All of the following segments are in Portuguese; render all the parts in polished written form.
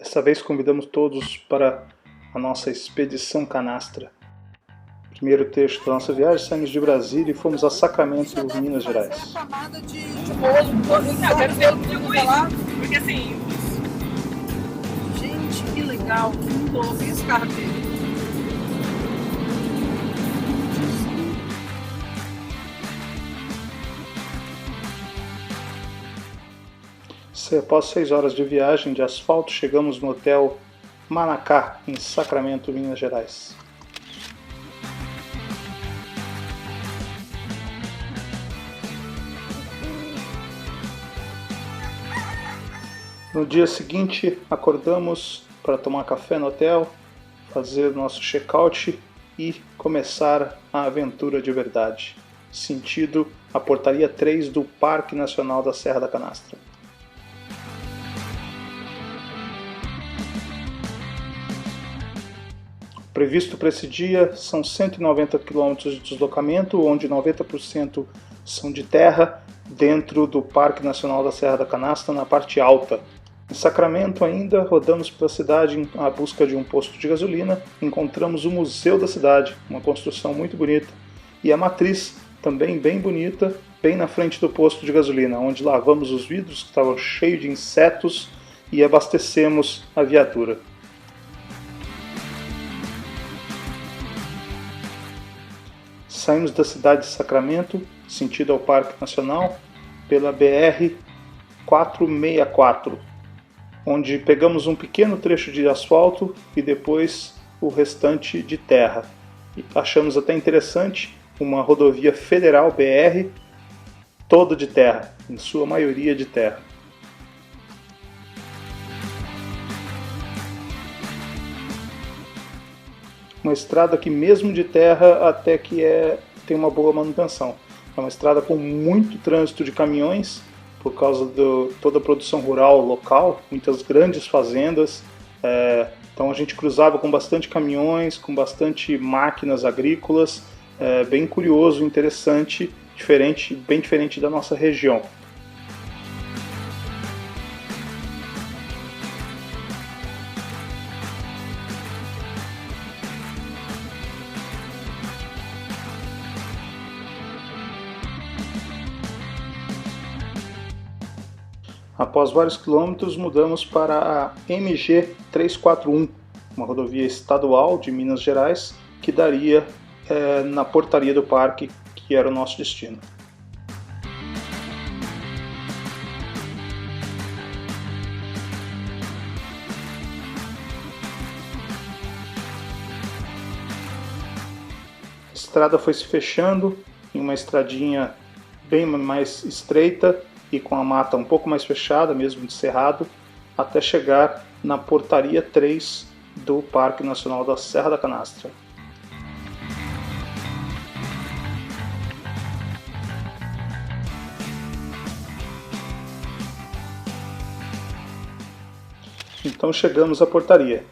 Dessa vez convidamos todos para a nossa expedição canastra. Primeiro trecho da nossa viagem, saímos de Brasília e fomos a Sacramento, Minas Gerais. Eu quero ver o tipo lá, porque assim, gente, que legal, que novo, e esse carro dele? Após 6 horas de viagem de asfalto, chegamos no hotel Manacá, em Sacramento, Minas Gerais. No dia seguinte, acordamos para tomar café no hotel, fazer nosso check-out e começar a aventura de verdade, sentido a portaria 3 do Parque Nacional da Serra da Canastra. Previsto para esse dia são 190 km de deslocamento, onde 90% são de terra, dentro do Parque Nacional da Serra da Canastra, na parte alta. Em Sacramento ainda, rodamos pela cidade à busca de um posto de gasolina, encontramos o Museu da Cidade, uma construção muito bonita, e a Matriz, também bem bonita, bem na frente do posto de gasolina, onde lavamos os vidros que estavam cheios de insetos e abastecemos a viatura. Saímos da cidade de Sacramento, sentido ao Parque Nacional, pela BR 464, onde pegamos um pequeno trecho de asfalto e depois o restante de terra. E achamos até interessante uma rodovia federal BR toda de terra, em sua maioria de terra. Uma estrada que mesmo de terra até que tem uma boa manutenção. É uma estrada com muito trânsito de caminhões, por causa de toda a produção rural local, muitas grandes fazendas. Então a gente cruzava com bastante caminhões, com bastante máquinas agrícolas, bem curioso, interessante, bem diferente da nossa região. Após vários quilômetros, mudamos para a MG 341, uma rodovia estadual de Minas Gerais, que daria na portaria do parque, que era o nosso destino. A estrada foi se fechando em uma estradinha bem mais estreita, e com a mata um pouco mais fechada, mesmo de cerrado, até chegar na portaria 3 do Parque Nacional da Serra da Canastra. Então chegamos à portaria.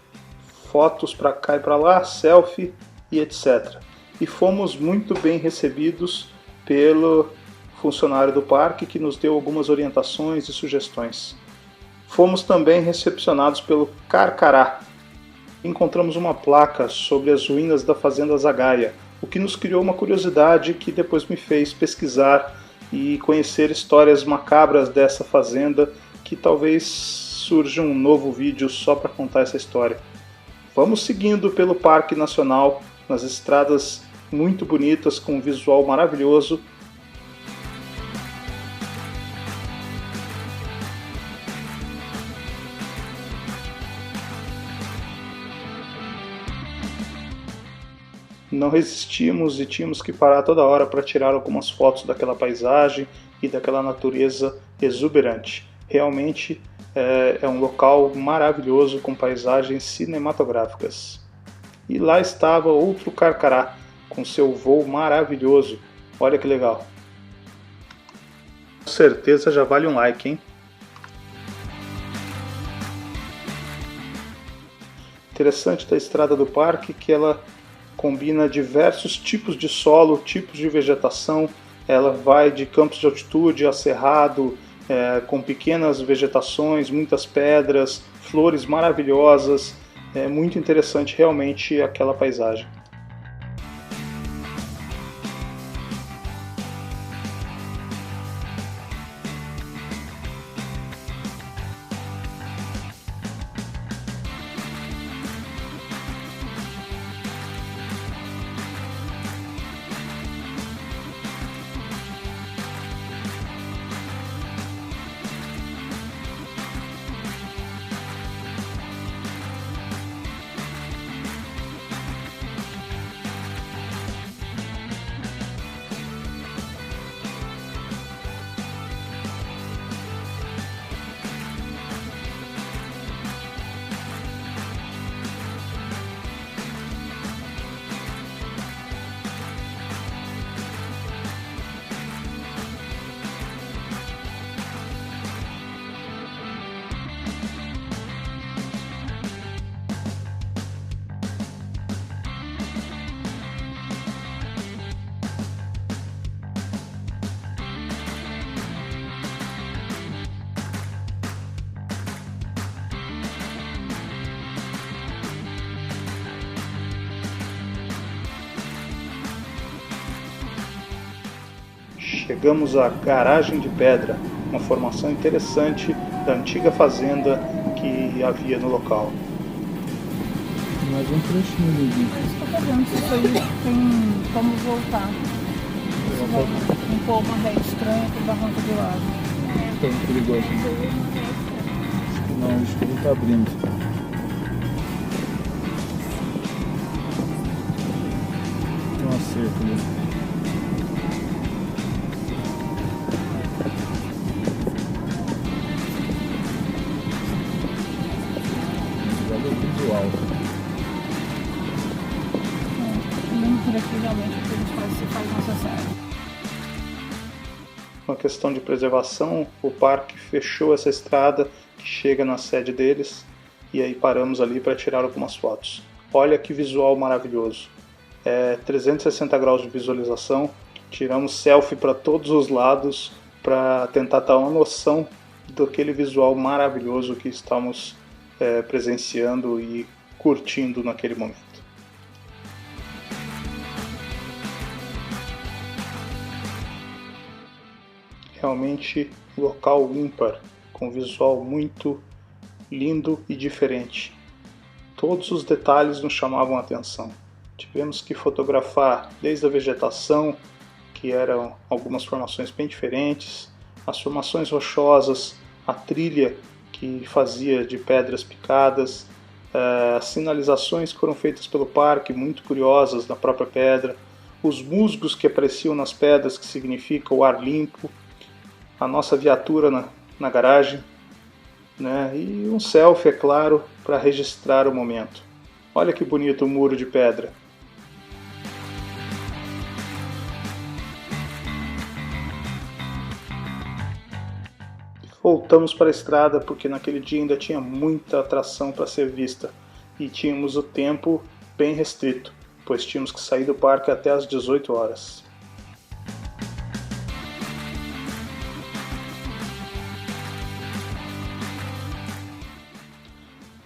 Fotos para cá e para lá, selfie e etc. E fomos muito bem recebidos pelo funcionário do parque, que nos deu algumas orientações e sugestões. Fomos também recepcionados pelo Carcará. Encontramos uma placa sobre as ruínas da Fazenda Zagaia, o que nos criou uma curiosidade que depois me fez pesquisar e conhecer histórias macabras dessa fazenda, que talvez surja um novo vídeo só para contar essa história. Vamos seguindo pelo Parque Nacional, nas estradas muito bonitas, com um visual maravilhoso. Não resistimos e tínhamos que parar toda hora para tirar algumas fotos daquela paisagem e daquela natureza exuberante. Realmente é um local maravilhoso com paisagens cinematográficas. E lá estava outro Carcará, com seu voo maravilhoso. Olha que legal. Com certeza já vale um like, hein? Interessante da estrada do parque que ela combina diversos tipos de solo, tipos de vegetação. Ela vai de campos de altitude a cerrado, com pequenas vegetações, muitas pedras, flores maravilhosas. É muito interessante realmente aquela paisagem. Chegamos à Garagem de Pedra, uma formação interessante da antiga fazenda que havia no local. Mais um trechinho ali. Mas estou fazendo se isso aí tem como voltar. Um pouco uma ré estranha para o barranco de lado. Tá perigoso. Acho que não, o escuro está abrindo. Tem uma cerca ali. Por aqui realmente o que a gente se faz necessário. Uma questão de preservação, o parque fechou essa estrada que chega na sede deles e aí paramos ali para tirar algumas fotos. Olha que visual maravilhoso. 360 graus de visualização, tiramos selfie para todos os lados para tentar dar uma noção daquele visual maravilhoso que estamos presenciando e curtindo naquele momento. Realmente local ímpar, com visual muito lindo e diferente. Todos os detalhes nos chamavam a atenção. Tivemos que fotografar desde a vegetação, que eram algumas formações bem diferentes, as formações rochosas, a trilha que fazia de pedras picadas, as sinalizações que foram feitas pelo parque, muito curiosas na própria pedra, os musgos que apareciam nas pedras, que significa o ar limpo, a nossa viatura na garagem, né? E um selfie, é claro, para registrar o momento. Olha que bonito o muro de pedra. Voltamos para a estrada porque naquele dia ainda tinha muita atração para ser vista e tínhamos o tempo bem restrito, pois tínhamos que sair do parque até às 18 horas.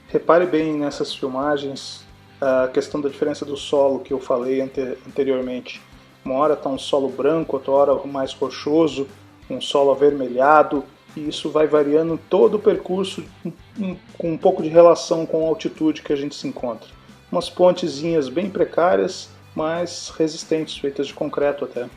Repare bem nessas filmagens a questão da diferença do solo que eu falei anteriormente. Uma hora está um solo branco, outra hora mais rochoso, um solo avermelhado, e isso vai variando todo o percurso com um pouco de relação com a altitude que a gente se encontra. Umas pontezinhas bem precárias, mas resistentes, feitas de concreto até.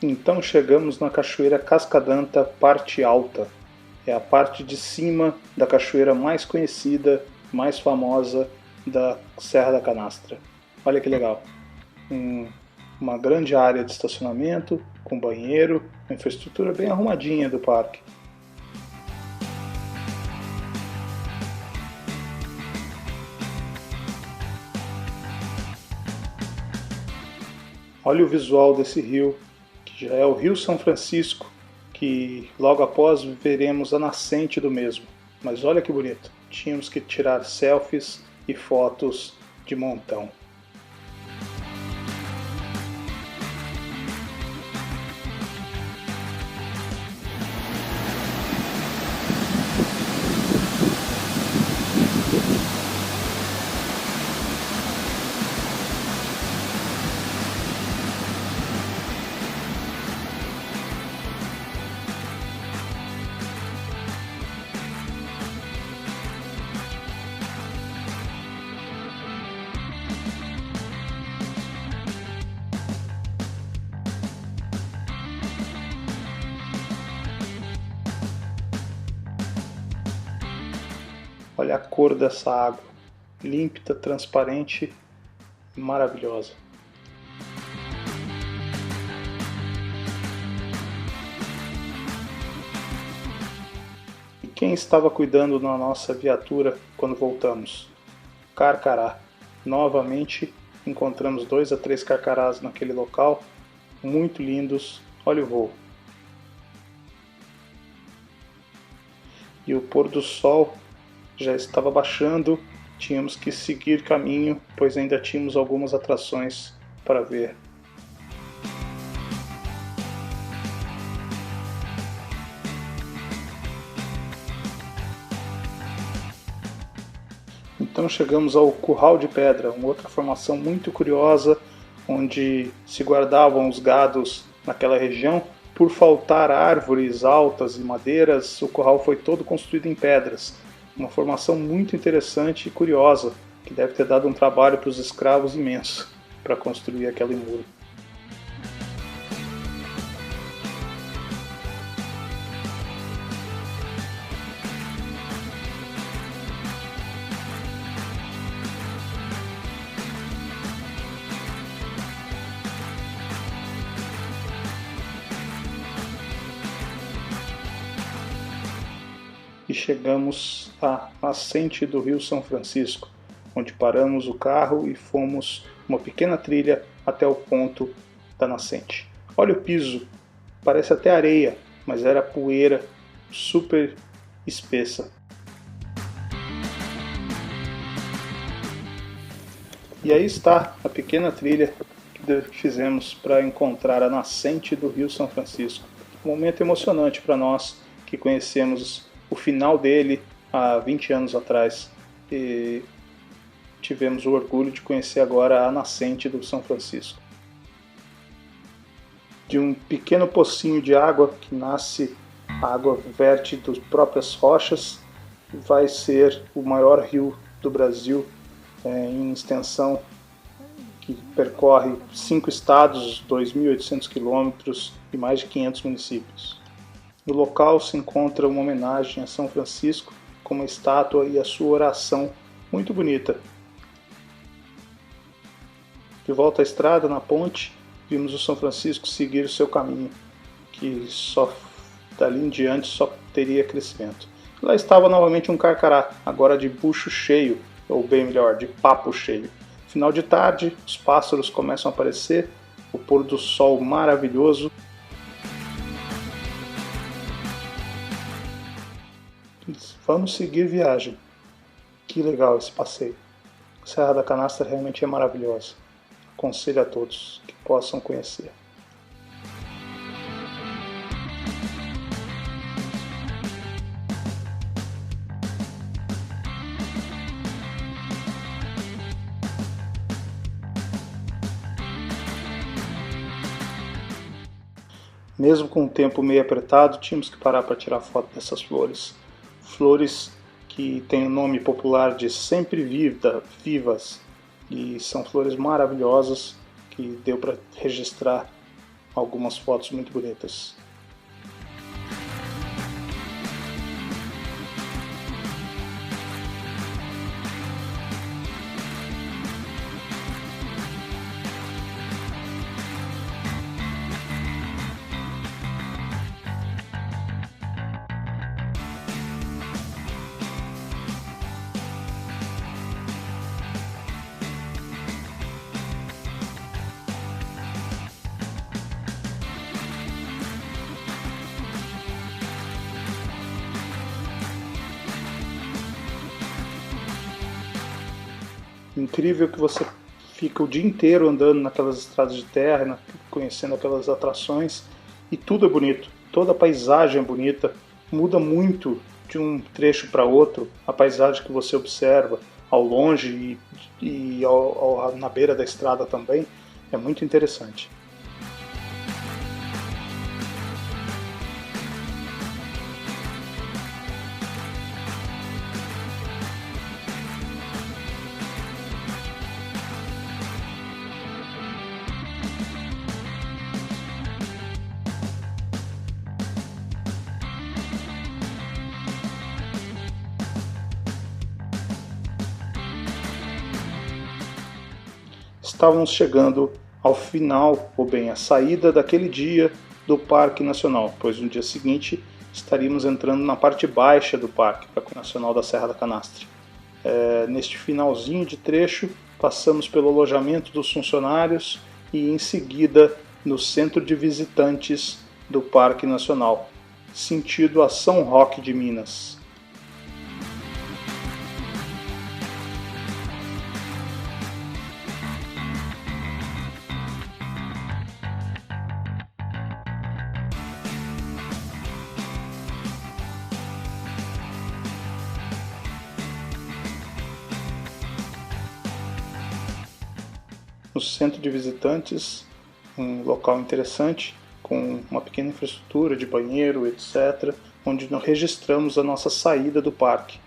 Então chegamos na Cachoeira Cascadanta, parte alta. É a parte de cima da cachoeira mais conhecida, mais famosa da Serra da Canastra. Olha que legal. Uma grande área de estacionamento, com banheiro, uma infraestrutura bem arrumadinha do parque. Olha o visual desse rio, que já é o Rio São Francisco, que logo após veremos a nascente do mesmo. Mas olha que bonito, tínhamos que tirar selfies e fotos de montão. Olha a cor dessa água, límpida, transparente e maravilhosa. E quem estava cuidando da nossa viatura quando voltamos? Carcará. Novamente encontramos 2 a 3 carcarás naquele local, muito lindos. Olha o voo. E o pôr do sol já estava baixando, tínhamos que seguir caminho, pois ainda tínhamos algumas atrações para ver. Então chegamos ao Curral de Pedra, uma outra formação muito curiosa, onde se guardavam os gados naquela região. Por faltar árvores altas e madeiras, o curral foi todo construído em pedras. Uma formação muito interessante e curiosa, que deve ter dado um trabalho para os escravos imenso para construir aquele muro. E chegamos à nascente do Rio São Francisco, onde paramos o carro e fomos uma pequena trilha até o ponto da nascente. Olha o piso, parece até areia, mas era poeira super espessa. E aí está a pequena trilha que fizemos para encontrar a nascente do Rio São Francisco. Um momento emocionante para nós que conhecemos o final dele há 20 anos atrás e tivemos o orgulho de conhecer agora a nascente do São Francisco. De um pequeno pocinho de água que nasce, a água verte das próprias rochas, vai ser o maior rio do Brasil em extensão, que percorre 5 estados, 2.800 quilômetros e mais de 500 municípios. No local se encontra uma homenagem a São Francisco com uma estátua e a sua oração muito bonita. De volta à estrada, na ponte, vimos o São Francisco seguir o seu caminho, que só dali em diante só teria crescimento. Lá estava novamente um carcará, agora de bucho cheio, ou bem melhor, de papo cheio. Final de tarde, os pássaros começam a aparecer, o pôr do sol maravilhoso. Vamos seguir viagem. Que legal esse passeio. A Serra da Canastra realmente é maravilhosa. Aconselho a todos que possam conhecer. Mesmo com o tempo meio apertado, tínhamos que parar para tirar foto dessas flores. Flores que têm o nome popular de sempre vivas, e são flores maravilhosas que deu para registrar algumas fotos muito bonitas. Incrível que você fica o dia inteiro andando naquelas estradas de terra, conhecendo aquelas atrações, e tudo é bonito, toda a paisagem é bonita, muda muito de um trecho para outro, a paisagem que você observa ao longe e na beira da estrada também, é muito interessante. Estávamos chegando ao final, ou bem, à saída daquele dia do Parque Nacional, pois no dia seguinte estaríamos entrando na parte baixa do Parque Nacional da Serra da Canastra. Neste finalzinho de trecho, passamos pelo alojamento dos funcionários e em seguida no centro de visitantes do Parque Nacional, sentido a São Roque de Minas. No centro de visitantes, um local interessante, com uma pequena infraestrutura de banheiro, etc., onde nós registramos a nossa saída do parque.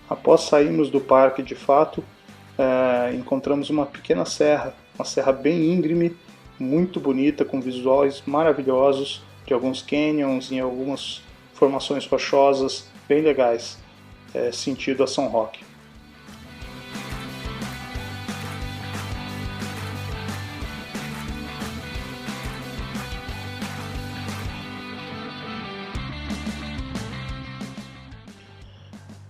Após sairmos do parque, de fato, encontramos uma pequena serra, uma serra bem íngreme, muito bonita, com visuais maravilhosos, de alguns canyons e algumas formações rochosas bem legais, sentido a São Roque.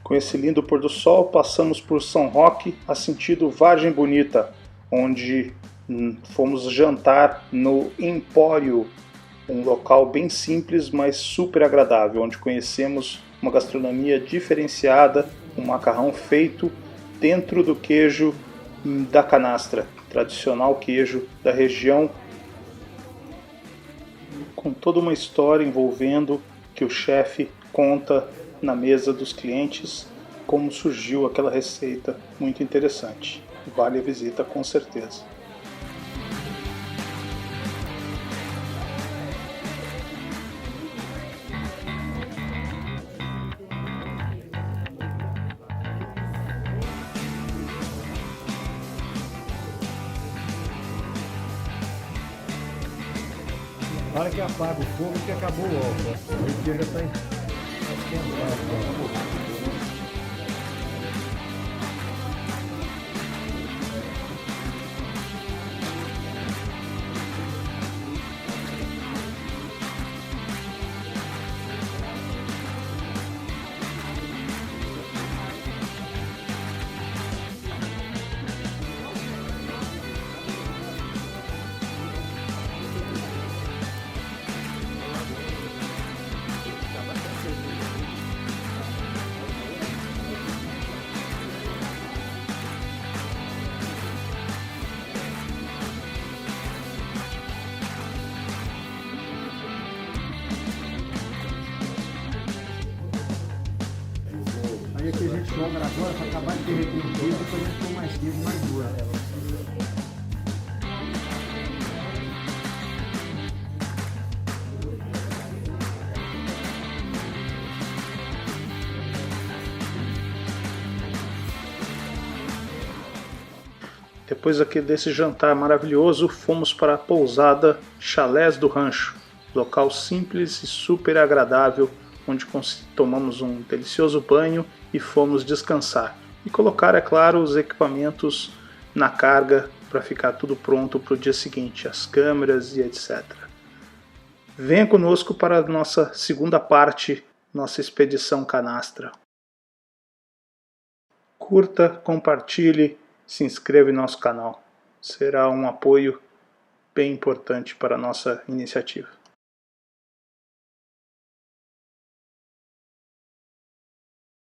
Com esse lindo pôr do sol, passamos por São Roque a sentido Vargem Bonita, onde fomos jantar no Empório, um local bem simples, mas super agradável, onde conhecemos uma gastronomia diferenciada, um macarrão feito dentro do queijo da canastra, tradicional queijo da região, com toda uma história envolvendo que o chefe conta na mesa dos clientes como surgiu aquela receita muito interessante. Vale a visita com certeza. Na hora que apaga o fogo, que acabou o óleo. O dia já está esquentado. Aí aqui a gente joga agora para acabar de derreter o queijo, depois a gente põe mais queijo, mais dura. Depois desse jantar maravilhoso, fomos para a pousada Chalés do Rancho, local simples e super agradável, onde tomamos um delicioso banho e fomos descansar. E colocar, é claro, os equipamentos na carga para ficar tudo pronto para o dia seguinte, as câmeras e etc. Venha conosco para a nossa segunda parte, nossa expedição canastra. Curta, compartilhe, se inscreva em nosso canal. Será um apoio bem importante para a nossa iniciativa.